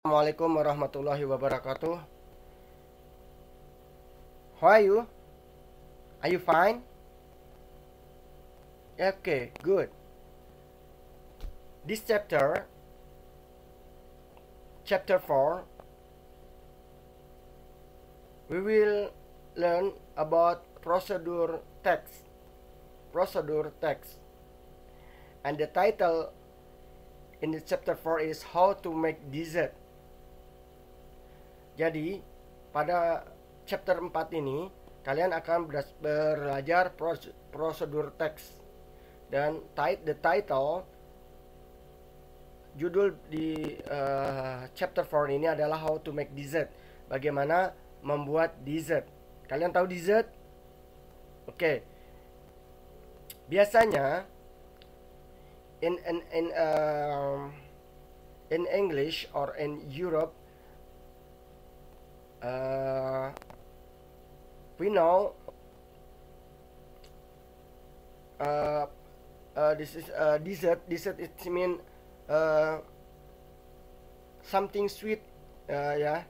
Assalamualaikum warahmatullahi wabarakatuh. How are you? Are you fine? Okay, good. This chapter 4, we will learn about procedure text. And the title in the chapter 4 is How to Make Dessert. Jadi, pada chapter 4 ini, kalian akan belajar prosedur teks. Dan judul di chapter 4 ini adalah How to Make Dessert. Bagaimana membuat dessert. Kalian tahu dessert? Oke. Biasanya in English or in Europe, we know this is dessert. Dessert it mean something sweet, ya.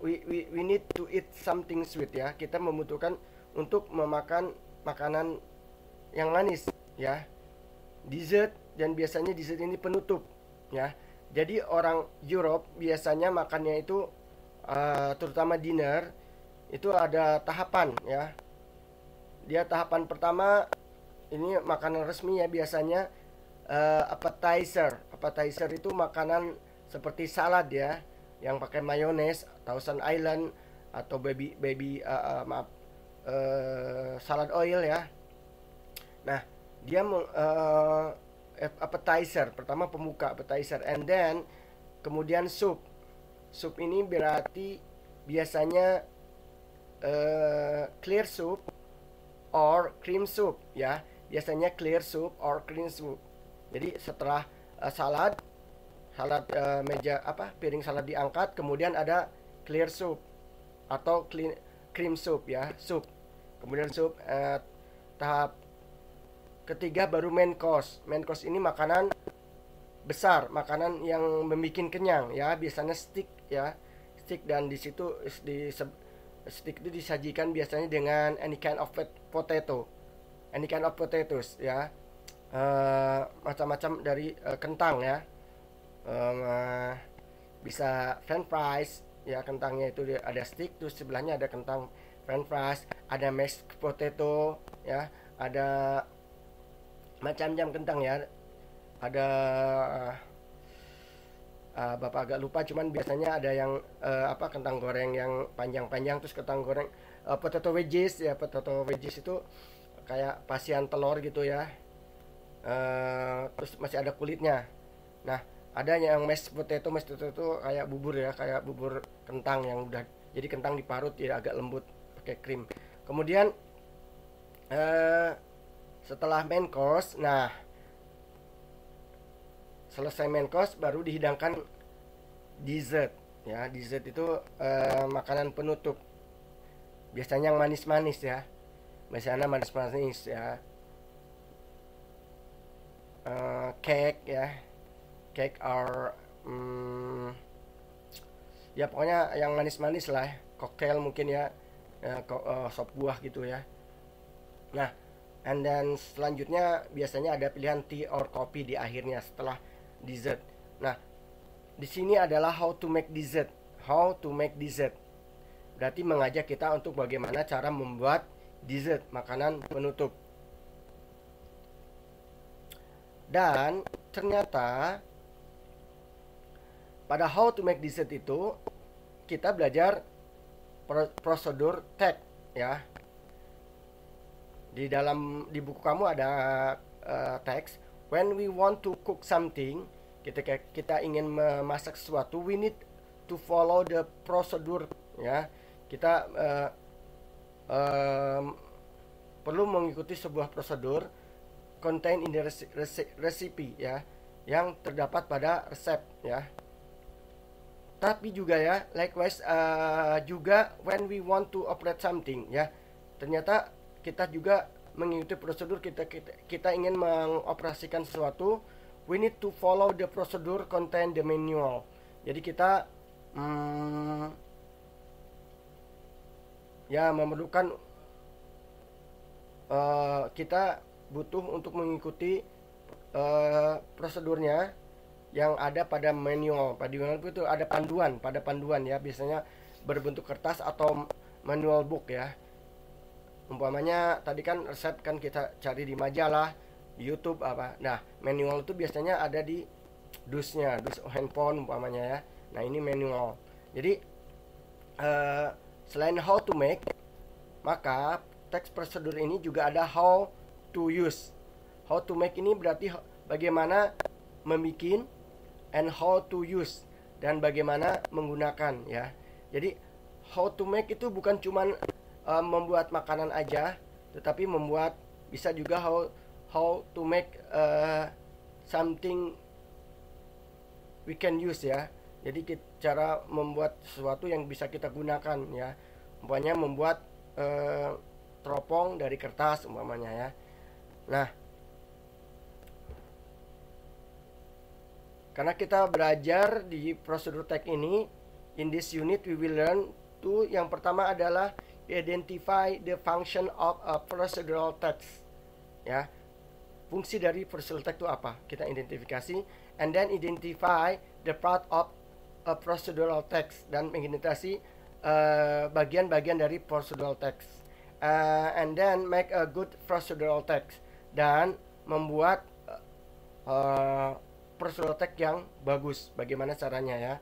We need to eat something sweet, ya. Kita membutuhkan untuk memakan makanan yang manis, ya. Dessert, dan biasanya dessert ini penutup, ya. Jadi orang Europe biasanya makannya itu terutama dinner itu ada tahapan, ya. Dia tahapan pertama ini makanan resmi, ya, biasanya appetizer itu makanan seperti salad, ya, yang pakai mayones, Thousand Island atau salad oil, ya. Nah, dia appetizer pertama, pembuka appetizer, and then kemudian soup. Sup ini berarti biasanya clear soup or cream soup, ya. Biasanya clear soup or cream soup. Jadi setelah salad piring salad diangkat, kemudian ada clear soup atau cream soup, ya, soup. Kemudian soup, tahap ketiga baru main course. Main course ini makanan besar, makanan yang membuat kenyang, ya, biasanya steak, ya, steak, dan di situ steak itu disajikan biasanya dengan any kind of potatoes, ya, macam-macam dari kentang, ya, bisa french fries, ya, kentangnya itu ada steak, terus sebelahnya ada kentang french fries, ada mashed potato, ya, ada macam-macam kentang, ya. Ada Bapak agak lupa, cuman biasanya ada yang kentang goreng yang panjang-panjang, terus kentang goreng potato wedges, ya. Potato wedges itu kayak pasian telur gitu, ya. Terus masih ada kulitnya. Nah, ada yang mashed potato itu kayak bubur, ya, kayak bubur kentang yang udah jadi kentang diparut, ya, agak lembut pakai krim. Kemudian setelah main course, nah, selesai main course baru dihidangkan dessert, ya. Dessert itu makanan penutup, biasanya yang manis-manis, ya. Biasanya manis-manis, ya. Cake, ya, cake or ya, pokoknya yang manis-manis lah, cocktail mungkin, ya, sop buah gitu, ya. Nah, and then selanjutnya biasanya ada pilihan tea or kopi di akhirnya setelah dessert. Nah, di sini adalah how to make dessert. How to make dessert berarti mengajak kita untuk bagaimana cara membuat dessert, makanan penutup. Dan ternyata pada how to make dessert itu kita belajar prosedur text, ya. Di buku kamu ada teks. When we want to cook something, ketika kita ingin memasak sesuatu, we need to follow the procedure, ya. Kita perlu mengikuti sebuah prosedur contain in the recipe, ya, yang terdapat pada resep, ya. Tapi juga, ya, likewise juga when we want to operate something, ya. Ternyata kita juga mengikuti prosedur, kita ingin mengoperasikan sesuatu, we need to follow the procedure contain the manual. Jadi kita ya memerlukan kita butuh untuk mengikuti prosedurnya yang ada pada manual. Pada manual itu ada panduan ya, biasanya berbentuk kertas atau manual book ya. Umpamanya tadi kan resep kan kita cari di majalah, di YouTube apa. Nah, manual itu biasanya ada di dus handphone umpamanya ya. Nah, ini manual. Jadi selain how to make, maka teks prosedur ini juga ada how to use. How to make ini berarti bagaimana membikin, and how to use, dan bagaimana menggunakan ya. Jadi how to make itu bukan cuman membuat makanan aja, tetapi bisa juga how to make something we can use ya. Jadi cara membuat sesuatu yang bisa kita gunakan ya. Umpamanya membuat teropong dari kertas umpamanya ya. Nah, karena kita belajar di prosedur teks ini, in this unit we will learn to, yang pertama adalah identify the function of a procedural text ya. Fungsi dari procedural text itu apa? Kita identifikasi, and then identify the part of a procedural text, dan mengidentifikasi bagian-bagian dari procedural text, and then make a good procedural text, dan membuat procedural text yang bagus. Bagaimana caranya ya?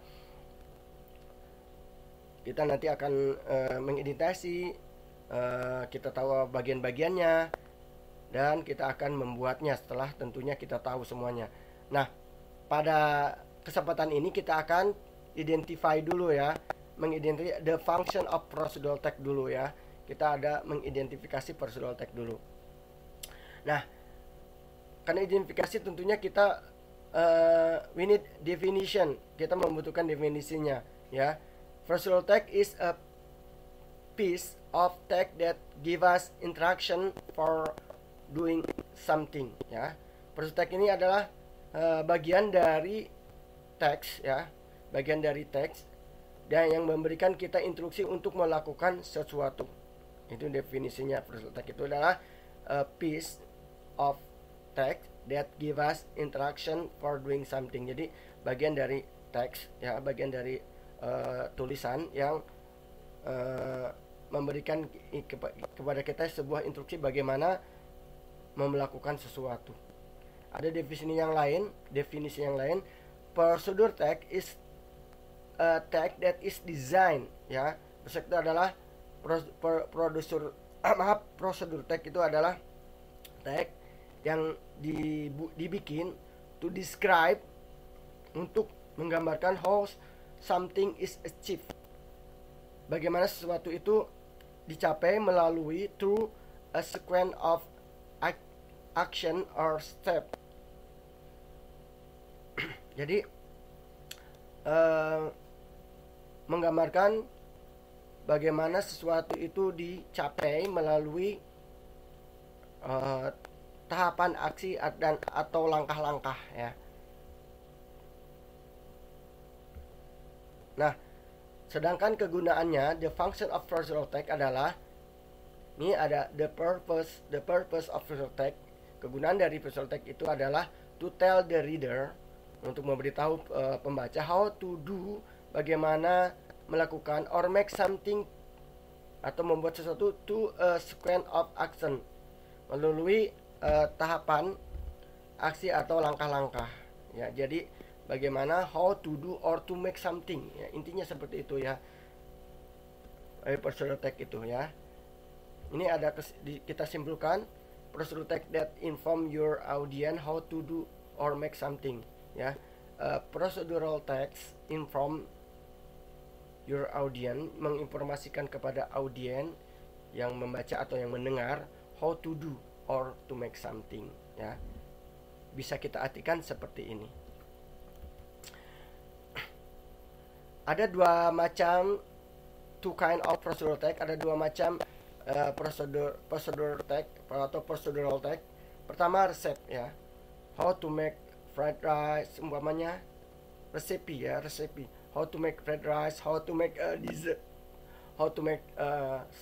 Kita nanti akan mengidentifikasi, kita tahu bagian-bagiannya, dan kita akan membuatnya setelah tentunya kita tahu semuanya. Nah, pada kesempatan ini kita akan identify dulu ya, mengidentifikasi the function of procedural text dulu ya. Kita ada mengidentifikasi procedural text dulu. Nah, karena identifikasi tentunya kita we need definition. Kita membutuhkan definisinya ya. Procedural text is a piece of text that give us instruction for doing something ya. Procedural text ini adalah bagian dari teks ya, bagian dari teks, dan yang memberikan kita instruksi untuk melakukan sesuatu. Itu definisinya. Procedural text itu adalah a piece of text that give us instruction for doing something. Jadi bagian dari teks ya, bagian dari tulisan yang memberikan kepada kita sebuah instruksi bagaimana melakukan sesuatu. Ada definisi yang lain. Procedural text is a text that is designed ya. Prosedur itu adalah prosedur text itu adalah teks yang dibikin to describe, untuk menggambarkan how something is achieved, bagaimana sesuatu itu dicapai melalui through a sequence of action or step. Jadi menggambarkan bagaimana sesuatu itu dicapai melalui tahapan aksi dan atau langkah-langkah ya. Nah, sedangkan kegunaannya, the function of procedural text adalah, ini ada the purpose of procedural text. Kegunaan dari procedural text itu adalah to tell the reader, untuk memberitahu pembaca, how to do, bagaimana melakukan, or make something, atau membuat sesuatu, to a sequence of action, melalui tahapan aksi atau langkah-langkah ya. Jadi bagaimana how to do or to make something ya, intinya seperti itu ya, procedural text itu ya. Ini ada kita simpulkan, procedural text that inform your audience how to do or make something ya. Procedural text inform your audience, menginformasikan kepada audiens yang membaca atau yang mendengar how to do or to make something ya. Bisa kita artikan seperti ini. Ada dua macam, two kind of procedural text. Ada dua macam procedural text atau procedural text. Pertama resep ya, how to make fried rice umpamanya, resepi ya, resepi. how to make fried rice, how to make dessert, how to make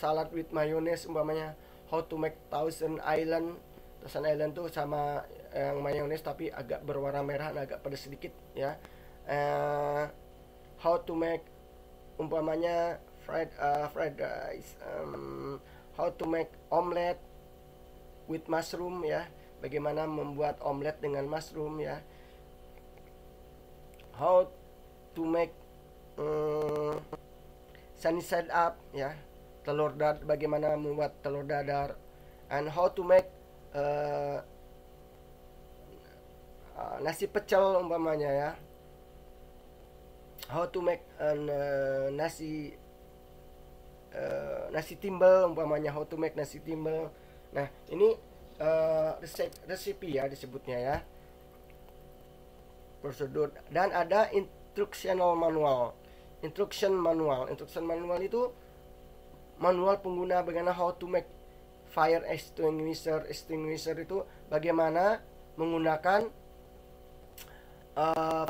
salad with mayonnaise umpamanya, how to make Thousand Island. Thousand Island tuh sama yang mayonnaise tapi agak berwarna merah dan agak pedas sedikit ya. How to make umpamanya fried rice, how to make omelette with mushroom ya, bagaimana membuat omelet dengan mushroom ya, how to make sunny side up ya, bagaimana membuat telur dadar, and how to make nasi pecel umpamanya ya, how to make nasi timbel umpamanya, how to make nasi timbel. Nah ini resepi ya disebutnya ya, prosedur, dan ada instruction manual itu manual pengguna bagaimana how to make fire extinguisher itu bagaimana menggunakan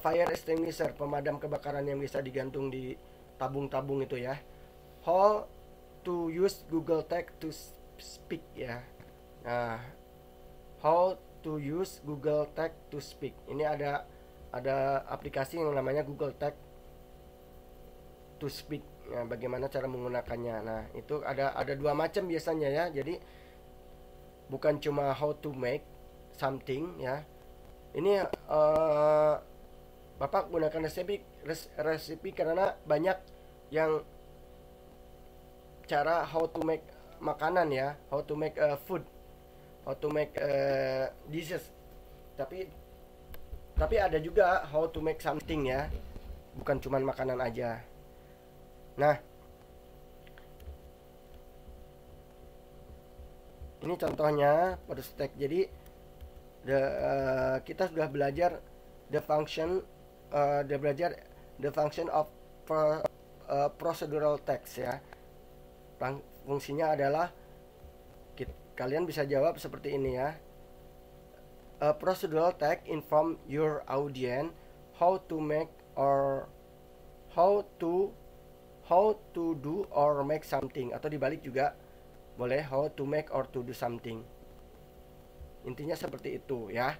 fire extinguisher, pemadam kebakaran yang bisa digantung di tabung-tabung itu ya. How to use Google Text to speak ya. Nah, how to use Google Text to speak. Ini ada aplikasi yang namanya Google Text to speak. Ya, bagaimana cara menggunakannya. Nah, itu ada dua macam biasanya ya. Jadi bukan cuma how to make something ya. Ini Bapak gunakan resepi karena banyak yang cara how to make makanan ya, how to make food, how to make dishes. Tapi ada juga how to make something ya, bukan cuman makanan aja. Nah, ini contohnya pada stack. Jadi kita sudah belajar the function of procedural text ya. Fungsinya adalah kalian bisa jawab seperti ini ya. A procedural text inform your audience how to make or how to do or make something, atau dibalik juga boleh, how to make or to do something. Intinya seperti itu ya.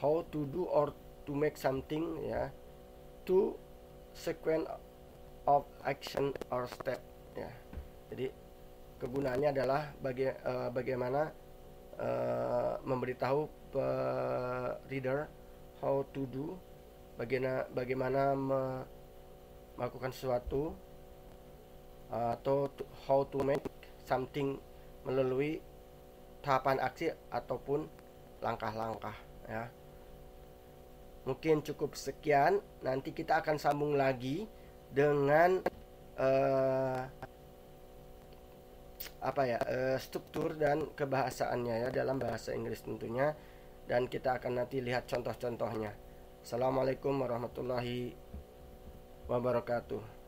How to do or to make something ya. To sequence of action or step ya. Jadi kegunaannya adalah bagaimana memberitahu reader how to do, bagaimana melakukan sesuatu, atau how to make something melalui tahapan aksi ataupun langkah-langkah ya. Mungkin cukup sekian. Nanti kita akan sambung lagi dengan struktur dan kebahasaannya ya, dalam bahasa Inggris tentunya, dan kita akan nanti lihat contoh-contohnya. Assalamualaikum warahmatullahi wabarakatuh.